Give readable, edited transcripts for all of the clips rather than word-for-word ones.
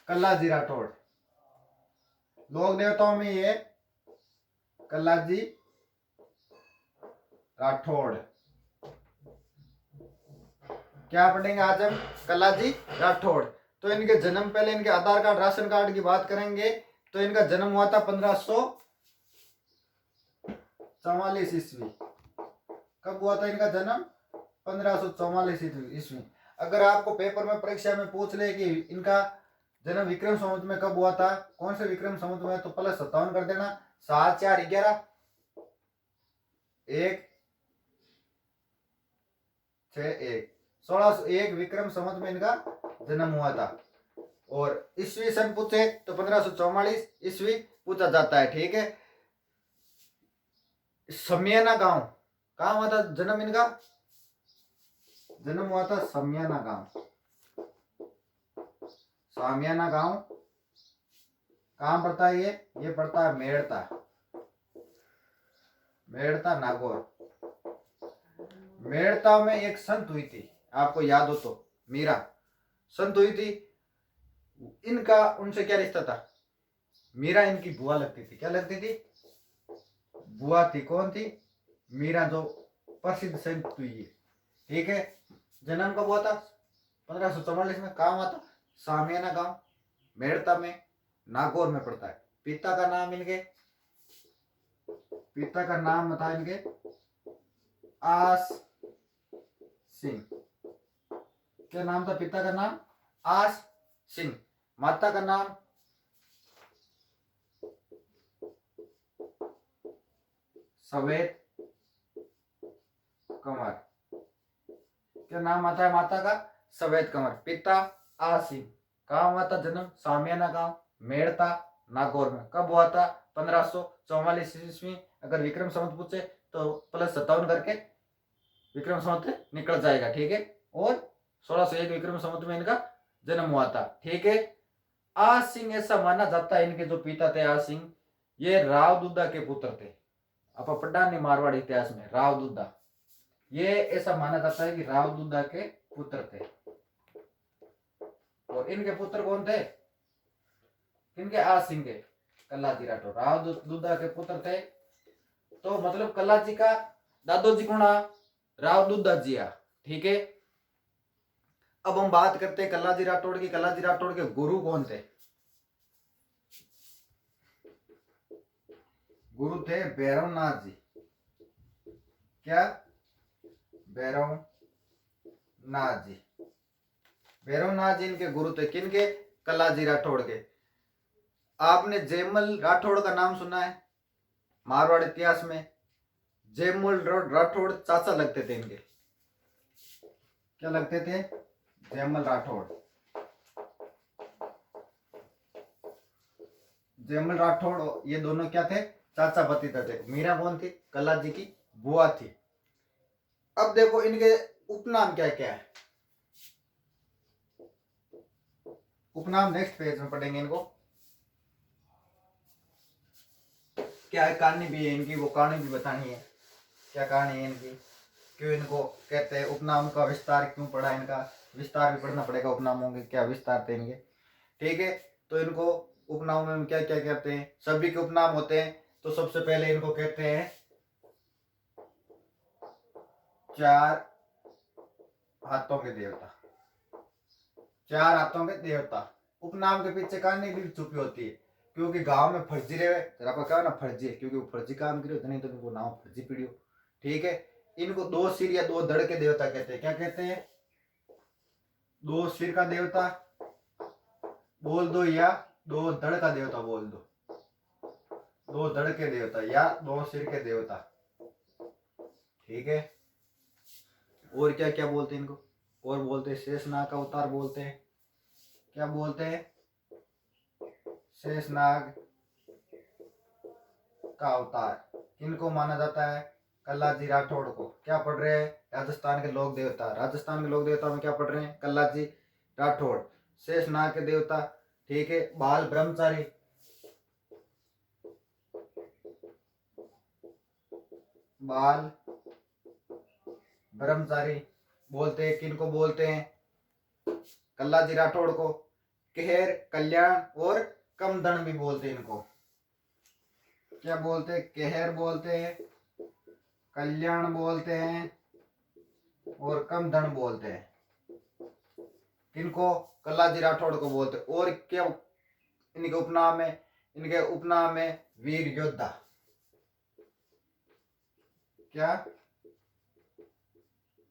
कल्लाजी राठौड़। लोक देवताओं में ये कल्लाजी राठौड़। क्या पढ़ेंगे आज हम? कल्लाजी राठौड़। तो इनके जन्म, पहले इनके आधार कार्ड राशन कार्ड की बात करेंगे। तो इनका जन्म हुआ था 1544 ईस्वी। कब हुआ था इनका जन्म? 1544 ईस्वी। अगर आपको पेपर में परीक्षा में पूछ ले कि इनका जन्म विक्रम संवत में कब हुआ था, कौन से विक्रम संवत में, तो +57 कर देना। 7 4 11 1 6 1 1601 विक्रम संवत में इनका जन्म हुआ था। और ईस्वी सन पूछे तो 1544 ईस्वी पूछा जाता है। ठीक है। समियाना गांव कहाँ हुआ था जन्म इनका? जन्म हुआ था समियाना गांव। सामियाना गांव कहाँ पड़ता है? ये पड़ता है मेड़ता, मेड़ता नागौर। मेड़ता में एक संत हुई थी, आपको याद हो तो, मीरा संत हुई थी। इनका उनसे क्या रिश्ता था? मीरा इनकी बुआ लगती थी। क्या लगती थी? बुआ थी। कौन थी? मीरा, जो प्रसिद्ध संत हुई है। ठीक है। जन्म कब हुआ था? 1544 में। कहाँ हुआ था? सामियाना गांव, मेड़ता में, नागौर में पड़ता है। पिता का नाम इनके, पिता का नाम था इनके आस सिंह। क्या नाम था पिता का नाम? आस सिंह। माता का नाम सवेत कंवर। क्या नाम आता है माता का? सवेत कंवर। पिता आस सिंह। कहाँ हुआ था जन्म? सामियाना गांव, मेड़ता, नागौर में। कब हुआ था? 1544 ईस्वी। अगर विक्रम संवत पूछे तो +57 करके विक्रम संवत निकल जाएगा। ठीक है। और 1601 विक्रम संवत में इनका जन्म हुआ था। ठीक है। आज सिंह, ऐसा माना जाता है इनके जो पिता थे आज सिंह, ये राव दुद्दा के पुत्र थे। आप पढ़ा नहीं मारवाड़ इतिहास में, राव दुद्दा। ये ऐसा माना जाता है कि राव दुद्दा के पुत्र थे। और इनके पुत्र कौन थे? इनके आज सिंह के, कल्लाजी राठौर राव दुद्दा के पुत्र थे। तो मतलब कल्लाजी का दादो जी कौन? राव दुद्दा जी। ठीक है। अब हम बात करते हैं कल्लाजी राठौड़ की। कल्लाजी राठौड़ के गुरु कौन थे? गुरु थे भैरवनाथ जी। क्या? भैरवनाथ जी। भैरवनाथ जी इनके गुरु थे। किनके? कल्लाजी राठौड़ के। आपने जयमल राठौड़ का नाम सुना है मारवाड़ इतिहास में? जयमल राठौड़ चाचा लगते थे इनके। क्या लगते थे? जयमल राठौड़। जयमल राठौड़, ये दोनों क्या थे? चाचा भतीजा थे। मीरा कौन थी? कल्लाजी की बुआ थी। अब देखो इनके उपनाम क्या क्या है। उपनाम नेक्स्ट पेज में पढ़ेंगे इनको। क्या है? कहानी भी है इनकी, वो कहानी भी बतानी है। क्या कहानी है इनकी, क्यों इनको कहते हैं, उपनाम का विस्तार क्यों पढ़ा, इनका विस्तार भी पढ़ना पड़ेगा। उपनामों के क्या विस्तार थे इनके। ठीक है। तो इनको उपनामों में क्या क्या कहते हैं? सभी के उपनाम होते हैं। तो सबसे पहले इनको कहते हैं चार हाथों के देवता। चार हाथों के देवता। उपनाम के पीछे कहानी भी छुपी होती है, क्योंकि गांव में फर्जी रहे, आपका क्या ना फर्जी है, क्योंकि वो फर्जी काम करे, नहीं तो इनको नाम फर्जी पीढ़ी। ठीक है। इनको 2 सिर या 2 धड़ के देवता कहते हैं। क्या कहते हैं? 2 सिर का देवता बोल दो, या 2 धड़ का देवता बोल दो। 2 धड़ के देवता या 2 सिर के देवता। ठीक है। और क्या क्या बोलते हैं इनको? और बोलते हैं शेषनाग का अवतार बोलते हैं। क्या बोलते हैं? शेषनाग का अवतार। किनको माना जाता है? कल्लाजी राठौड़ को। क्या पढ़ रहे हैं? राजस्थान के लोक देवता। राजस्थान के लोक देवता में क्या पढ़ रहे हैं? कल्लाजी राठौड़। शेषनाग के देवता। ठीक है। बाल ब्रह्मचारी, बाल ब्रह्मचारी बोलते हैं। किनको बोलते हैं? कल्लाजी राठौड़ को। कहर, कल्याण और कमदन भी बोलते हैं इनको। क्या बोलते हैं? कहर बोलते हैं, कल्याण बोलते हैं और कमदन बोलते हैं। किनको? कल्लाजी राठौड़ को बोलते हैं। और क्या इनके उपनाम है? इनके उपनाम है वीर योद्धा। क्या?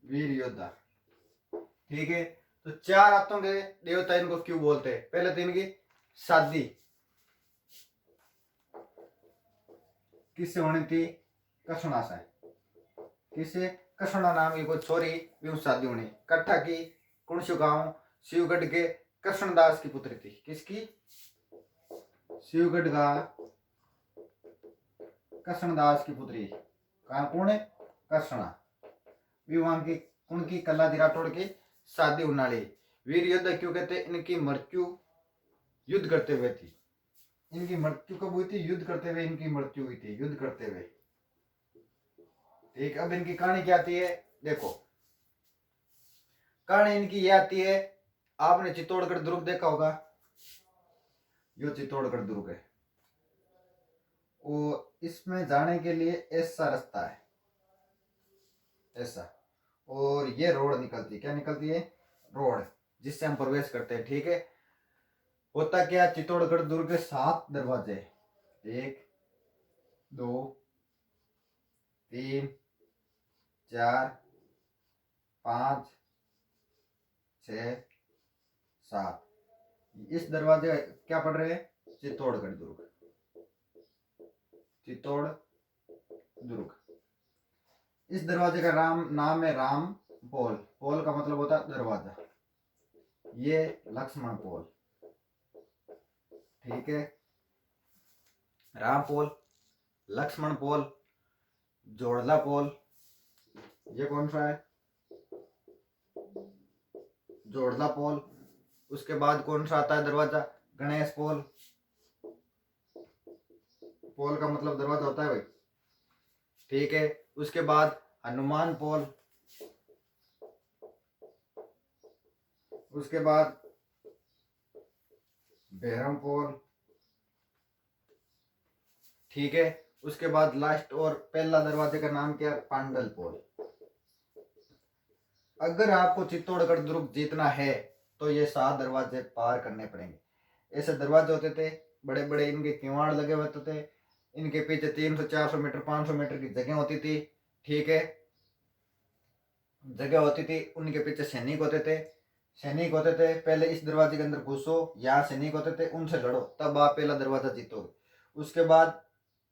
वीर योद्धा। ठीक है, तो चार हाथों के देवता इनको क्यों बोलते हैं? पहले तो इनकी शादी किससे होनी थी? कृष्णा से। किससे? कृष्णा नाम की कोई छोरी भी शादी होनी। कट्ठा की कुणसु गांव शिवगढ़ के कृष्णदास की पुत्री थी। किसकी? शिवगढ़ का कृष्णदास की पुत्री। कहा? कौन है? कृष्णा। भी वहां की उनकी कल्लाजी राठौड़ की शादी होने वाली। वीर योद्धा क्यों कहते? इनकी मृत्यु युद्ध करते हुए थी। इनकी मृत्यु कब हुई थी? युद्ध करते हुए इनकी मृत्यु हुई थी, युद्ध करते हुए। ठीक, अब इनकी कहानी क्या आती है? देखो, कहानी इनकी ये आती है, आपने चित्तौड़गढ़ दुर्ग देखा होगा। यो चित्तौड़गढ़ दुर्ग है, वो इसमें जाने के लिए ऐसा रास्ता है, ऐसा, और ये रोड निकलती है। क्या निकलती है? रोड, जिससे हम प्रवेश करते हैं। ठीक है, होता क्या? चित्तौड़गढ़ दुर्ग के 7 दरवाजे, 1 2 3 4 5 6 7। इस दरवाजे क्या पढ़ रहे हैं? चित्तौड़गढ़ दुर्ग, चित्तौड़ दुर्ग। इस दरवाजे का नाम है राम पोल। पोल का मतलब होता है दरवाजा। ये लक्ष्मण पोल। ठीक है, राम पोल, लक्ष्मण पोल, जोड़ला पोल। ये कौन सा है? जोड़ला पोल। उसके बाद कौन सा आता है दरवाजा? गणेश पोल। पोल का मतलब दरवाजा होता है भाई। ठीक है, उसके बाद हनुमान पोल। उसके बाद भैरम पोल। ठीक है, उसके बाद लास्ट और पहला दरवाजे का नाम क्या? पांडल पोल। अगर आपको चित्तौड़गढ़ दुर्ग जीतना है तो ये 7 दरवाजे पार करने पड़ेंगे। ऐसे दरवाजे होते थे, बड़े बड़े इनके किवाड़ लगे हुए होते थे। इनके पीछे 300 400 मीटर 500 मीटर की जगह होती थी। ठीक है, जगह होती थी, उनके पीछे सैनिक होते थे। सैनिक होते थे, पहले इस दरवाजे के अंदर घुसो, यहाँ सैनिक होते थे, उनसे लड़ो, तब आप पहला दरवाजा जीतोगे। उसके बाद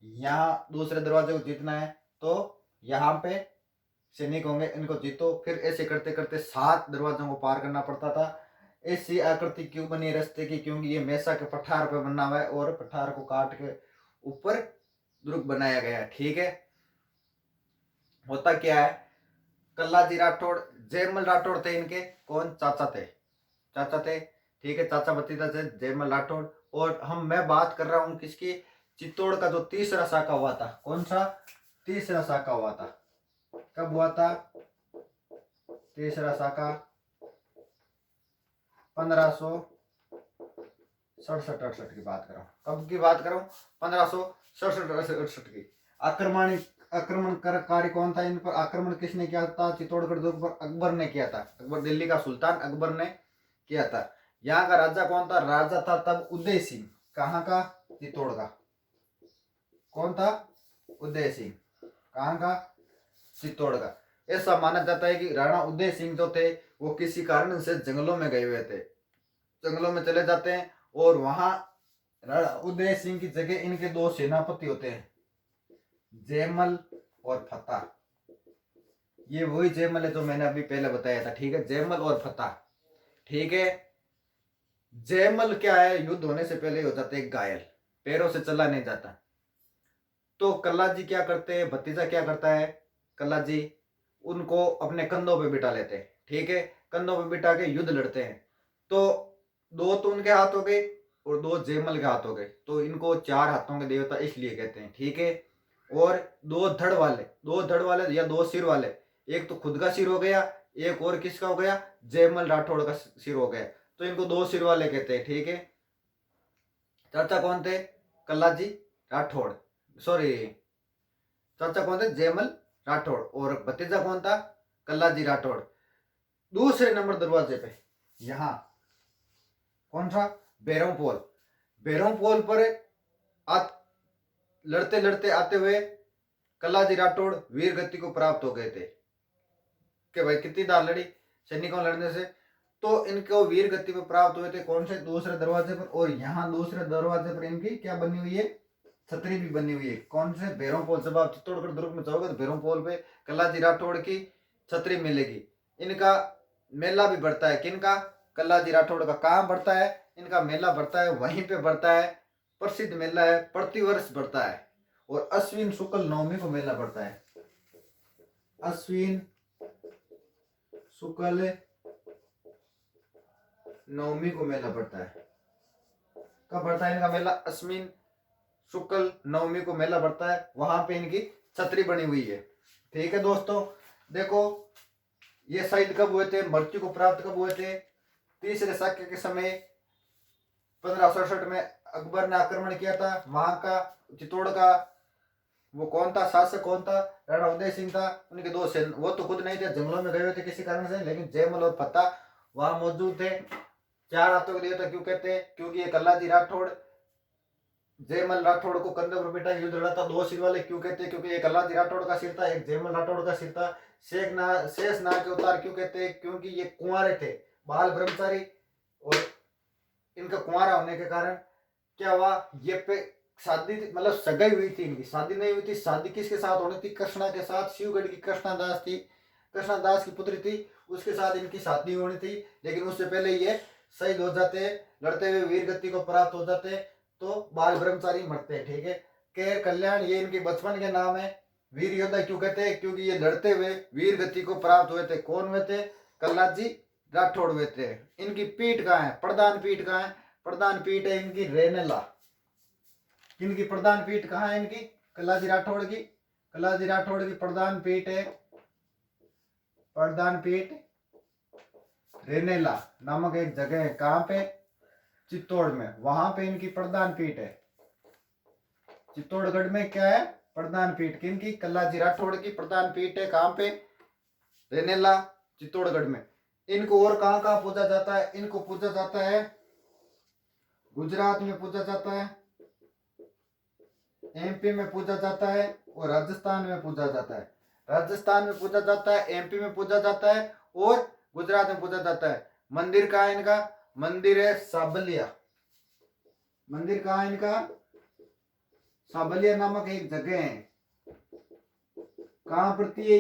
यहाँ दूसरे दरवाजे को जीतना है तो यहाँ पे सैनिक होंगे, इनको जीतो। फिर ऐसे करते करते 7 दरवाजों को पार करना पड़ता था। ऐसी आकृति क्यों बनी रास्ते की? क्योंकि ये मैसा के पठार पे बना हुआ है और पठार को काट के ऊपर दुर्ग बनाया गया। ठीक है, होता क्या है? कल्लाजी राठौड़, जयमल राठौड़ थे इनके। कौन? चाचा थे, चाचा थे। ठीक है, चाचा भतीजा थे जयमल राठौड़। और मैं बात कर रहा हूं किसकी? चित्तौड़ का जो तीसरा शाखा हुआ था। कौन सा? तीसरा शाखा हुआ था। कब हुआ था तीसरा शाखा? 1567-68 की बात कर रहा हूँ। कब की बात कर रहा हूँ? 1567-68 की। आक्रमणकारी कौन था इन पर? आक्रमण किसने किया था चित्तौड़गढ़ दुर्ग पर? अकबर ने किया था। अकबर, दिल्ली का सुल्तान अकबर ने किया था। यहाँ का राजा कौन था? राजा था तब उदय सिंह। कहाँ का? चित्तौड़ का। कौन था? उदय सिंह। कहाँ का? चित्तौड़ का। ऐसा माना जाता है कि राणा उदय सिंह जो थे वो किसी कारण से जंगलों में गए हुए थे। जंगलों में चले जाते हैं और वहां राणा उदय सिंह की जगह इनके 2 सेनापति होते हैं, जयमल और फतेह। ये वही जयमल है जो मैंने अभी पहले बताया था। ठीक है, जयमल और फतेह। ठीक है, जयमल क्या है? युद्ध होने से पहले हो जाते हैं घायल, पैरों से चला नहीं जाता। तो कल्लाजी क्या करते हैं? भतीजा क्या करता है? कल्लाजी उनको अपने कंधों पे बिठा लेते हैं। ठीक है, कंधों पे बिठा के युद्ध लड़ते हैं। तो 2 तो उनके हाथ हो गए और 2 जयमल के हाथ हो गए। तो इनको 4 हाथों के देवता इसलिए कहते हैं। ठीक है, और 2 धड़ वाले, 2 धड़ वाले या 2 सिर वाले। एक तो खुद का सिर हो गया, एक और किसका हो गया? जयमल राठौड़ का सिर हो गया। तो इनको दो सिर वाले कहते हैं, ठीक है। चाचा कौन थे? कल्लाजी राठौड़, सॉरी, चाचा कौन थे? जयमल राठौड़। और भतीजा कौन था? कल्लाजी राठौड़। दूसरे नंबर दरवाजे पे यहां कौन था? बैरों पोल। बैरों पोल पर लड़ते लड़ते आते हुए कल्लाजी राठौड़ वीर गति को प्राप्त हो गए थे। कि भाई कितनी दाल लड़ी सैनिकों लड़ने से, तो इनको वीर गति पर प्राप्त हुए थे। कौन से? दूसरे दरवाजे पर। और यहाँ दूसरे दरवाजे पर इनकी क्या बनी हुई है? छतरी भी बनी हुई है। कौन से? भैरों पोल। जब आप चित्तौड़गढ़ दुर्ग में जाओगे तो भैरों पोल पे कल्लाजी राठौड़ की छतरी मिलेगी। इनका मेला भी बढ़ता है। किनका? कल्लाजी राठौड़ का। कहाँ बढ़ता है? इनका मेला बढ़ता है, वहीं पे बढ़ता है। प्रसिद्ध मेला है, प्रतिवर्ष बढ़ता है। और अश्विन शुक्ल नवमी को मेला बढ़ता है। अश्विन शुक्ल नवमी को मेला पड़ता है। कब बढ़ता है इनका मेला? अश्विन शुक्ल नवमी को मेला बढ़ता है। वहां पे इनकी छतरी बनी हुई है, ठीक है दोस्तों। देखो ये शहीद कब हुए थे? मृत्यु को प्राप्त कब हुए थे? तीसरे शाक्य के समय 1567 में अकबर ने आक्रमण किया था। वहां का चित्तौड़ का वो कौन था? शासक कौन था? राणा उदय सिंह था। उनके दो सेन, वो तो खुद नहीं थे, जंगलों में गए हुए थे किसी कारण से, लेकिन जयमल और फतेह वहां मौजूद थे। चार हाथों के देवता क्यों कहते हैं? क्योंकि ये कल्लाजी राठौड़ जयमल राठौड़ को कंधे पर बिठा युद्ध लड़ा था। दो सिर वाले क्यों कहते हैं? क्योंकि एक कल्लाजी राठौड़ का सिर था, एक जयमल राठौड़ का सिर था। शेष नाग के अवतार क्यों कहते हैं? क्योंकि ये कुंवारे थे, बाल ब्रह्मचारी। और इनका कुंवारा होने के कारण क्या हुआ? ये पे शादी मतलब सगाई हुई थी, इनकी शादी नहीं हुई थी। शादी किसके साथ होनी थी? कृष्णा के साथ। शिवगढ़ की कृष्णा दास थी, कृष्णा दास की पुत्री थी, उसके साथ इनकी शादी होनी थी। लेकिन उससे पहले ये शहीद हो जाते, लड़ते हुए वीर गति को प्राप्त हो जाते, तो बाल ब्रह्मचारी मरते हैं, ठीक है। केर कल्याण ये इनके बचपन के नाम है। वीर योद्धा क्यों कहते हैं? क्योंकि ये लड़ते हुए वीर गति को प्राप्त हुए थे। कौन हुए थे? कल्लाजी राठौड़ हुए थे। इनकी पीठ कहाँ है? प्रधान पीठ कहाँ है? प्रधान पीठ है इनकी रेनेला। इनकी प्रधान पीठ कहाँ है? इनकी कल्लाजी राठौड़ की, कल्लाजी राठौड़ की प्रधान पीठ है, प्रधान पीठ रेनेला नामक एक जगह है। कहाँ पे? चित्तौड़ में। वहां पे इनकी प्रधान पीठ है। चित्तौड़गढ़ में क्या है? प्रधान पीठ। किनकी? कल्लाजी राठौड़ की प्रधान पीठ है। कहाँ पे? रेनेला, चित्तौड़गढ़ में। इनको और कहाँ कहाँ पूजा जाता है? इनको पूजा जाता है गुजरात में पूजा जाता है, एमपी में पूजा जाता है, और राजस्थान में पूजा जाता है। राजस्थान में पूजा जाता है, एमपी में पूजा जाता है, और गुजरात में पूजा जाता है। मंदिर कहाँ है इनका? मंदिर है साबलिया। मंदिर कहाँ है इनका? साबलिया नामक एक जगह है। कहाँ पड़ती है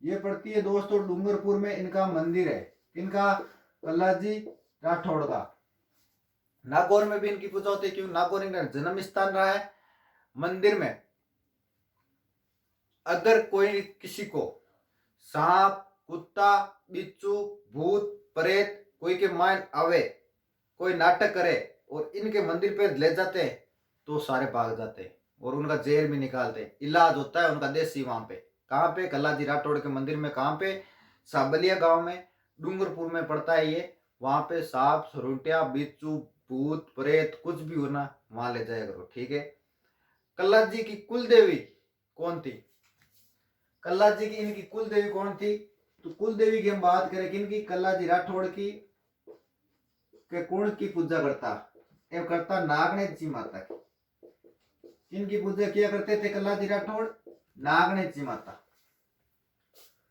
ये पड़ती है दोस्तों डूंगरपुर में। इनका मंदिर है। इनका कल्लाजी राठौड़ का। नागौर में भी इनकी पूजा होती है, क्यों? नागौर इनका जन्म स्थान रहा है। मंदिर में अगर कोई किसी को सांप, कुत्ता, बिच्छू, भूत, प्रेत कोई के मान आवे, कोई नाटक करे और इनके मंदिर पे ले जाते हैं, तो सारे भाग जाते हैं और उनका जेल में निकालते हैं। इलाज होता है उनका देसी वहां पे। कहाँ पे? कल्लाजी राठौड़ के मंदिर में। कहाँ पे? साबलिया गांव में, डूंगरपुर में पड़ता है ये। वहां पे सांप, सुरुंटिया, बिच्छू, भूत, प्रेत कुछ भी होना वहां ले जाया करो, ठीक है। कल्लाजी की कुल देवी कौन थी? कल्लाजी की इनकी कुल देवी कौन थी? तो कुल देवी की हम बात करें किनकी? कल्लाजी राठौड़ की के कुण की पूजा करता एवं करता नागणेश जी माता की। किनकी पूजा किया करते थे कल्लाजी राठौड़? नागणेश जी माता।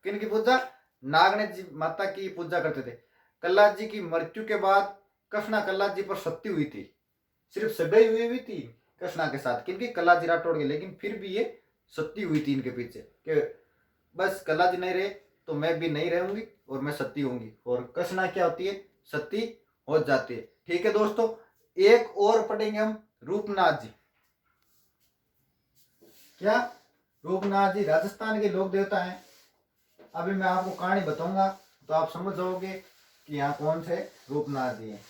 किनकी पूजा? नागणेश जी माता की पूजा करते थे। कल्लाजी की मृत्यु के बाद कृष्णा कल्लाजी पर सती हुई थी। सिर्फ सगाई हुई थी कृष्णा के साथ, किनकी? कल्लाजी राठौड़ की। लेकिन फिर भी ये सती हुई थी इनके पीछे कि बस कल्लाजी नहीं रहे तो मैं भी नहीं रहूंगी और मैं सती होंगी। और कृष्णा क्या होती है? सती हो जाती है, ठीक है दोस्तों। एक और पढ़ेंगे हम रूपनाथ जी। क्या? रूपनाथ जी राजस्थान के लोक देवता हैं। अभी मैं आपको कहानी बताऊंगा तो आप समझ जाओगे कि यहाँ कौन से रूपनाथ जी हैं।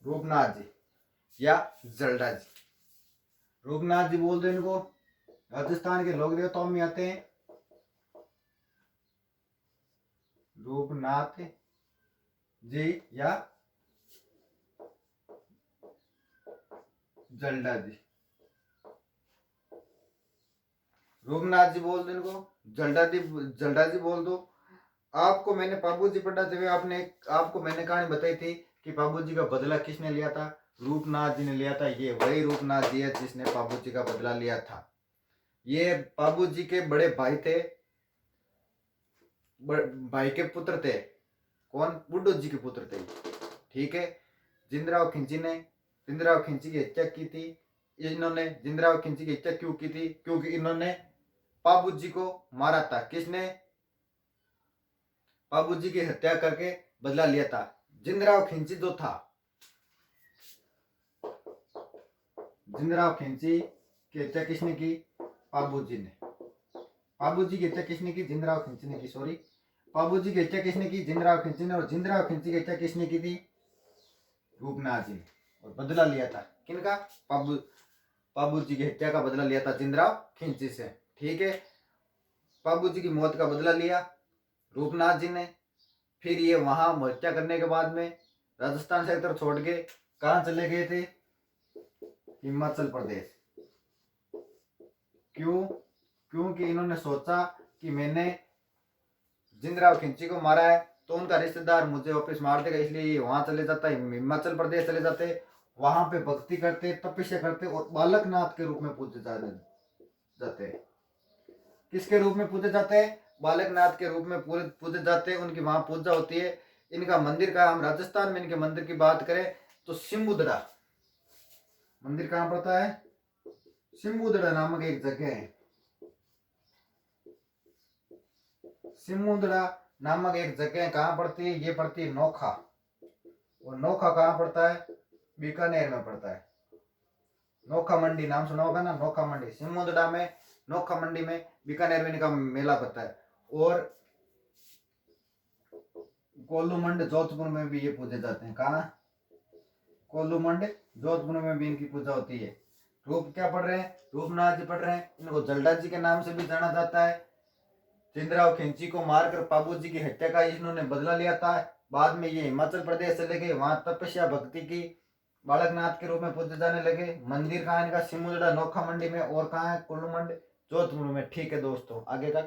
रूपनाथ जी या जलडा जी। रूपनाथ जी बोल दो इनको, राजस्थान के लोक देवताओं में आते हैं। रूपनाथ जी या जलडा जी। रूपनाथ जी बोल दो इनको, जलडा जी बोल दो। आपको मैंने पाबू जी पढ़ाते हुए आपको मैंने कहानी बताई थी कि पाबू जी का बदला किसने लिया था? रूपनाथ जी ने लिया था। ये वही रूपनाथ जी है जिसने पाबू जी का बदला लिया था। ये पाबू जी के बड़े भाई थे, भाई के पुत्र थे। कौन? बुड्ढो जी के पुत्र थे। ठीक है। जिंदराव खिंची ने जिंदराव खिंची की हत्या की थी। इन्होंने जिंदराव खिंची की हत्या क्यों की थी? क्योंकि इन्होंने पाबू जी को मारा था। किसने? पाबू जी की हत्या करके बदला लिया था। जिंदराव खिंची जो था, जिंदराव खिंची की हत्या किसने की? पाबू जी ने। पाबू जी की हत्या किसने की? जिंदराव खिंची ने की। सॉरी, पाबू जी की हत्या किसने की? जिंदराव खिंची ने। और जिंदराव खिंची की हत्या किसने की थी? रूपनाथ जी ने। और बदला लिया था किनका? पाबू जी की हत्या का बदला लिया था जिंदराव खिंची से। ठीक है। पाबू जी की मौत का बदला लिया रूपनाथ जी ने। फिर ये वहां हत्या करने के बाद में राजस्थान सेक्टर छोड़ के कहां चले गए थे? हिमाचल प्रदेश। क्यों? क्योंकि इन्होंने सोचा कि मैंने जिंदराव खिंची को मारा है तो उनका रिश्तेदार मुझे वापस मार देगा, इसलिए वहां चले जाता है, हिमाचल प्रदेश चले जाते, वहां पे भक्ति करते, तपस्या करते और बालकनाथ के रूप में पूजे जाते हैं। किसके रूप में पूजे जाते हैं? बालकनाथ के रूप में पूजे जाते हैं। उनकी वहां पूजा होती है। इनका मंदिर का, हम राजस्थान में इनके मंदिर की बात करें तो सिम्बुदड़ा मंदिर कहां पड़ता है? सिम्बुदड़ा नामक एक जगह है। सिमुद्रा नामक एक जगह कहां पड़ती है? ये पड़ती है नोखा। और नोखा कहां पड़ता है? बीकानेर में पड़ता है। नोखा मंडी नाम सुना होगा ना? नोखा मंडी सिमुद्रा में, नोखा मंडी में, बीकानेर में इनका मेला पड़ता है। और कोल्लूमंड जोधपुर में भी ये पूजे जाते हैं। कहा? कोल्लूमंड जोधपुर में भी इनकी पूजा होती है। रूप क्या पढ़ रहे हैं? रूपनाथ जी पढ़ रहे हैं। इनको जलडा जी के नाम से भी जाना जाता है। जिंदराव खिंची को मारकर पाबू जी की हत्या का इन्होंने बदला लिया था। बाद में ये हिमाचल प्रदेश चले गए, वहां तपस्या भक्ति की, बालकनाथ के रूप में पूजे जाने लगे। मंदिर कहाँ इनका? सिमुलड़ा नोखा मंडी में। और कहाँ है? कुल्लू मंडी जोधपुर में। ठीक है दोस्तों, आगे का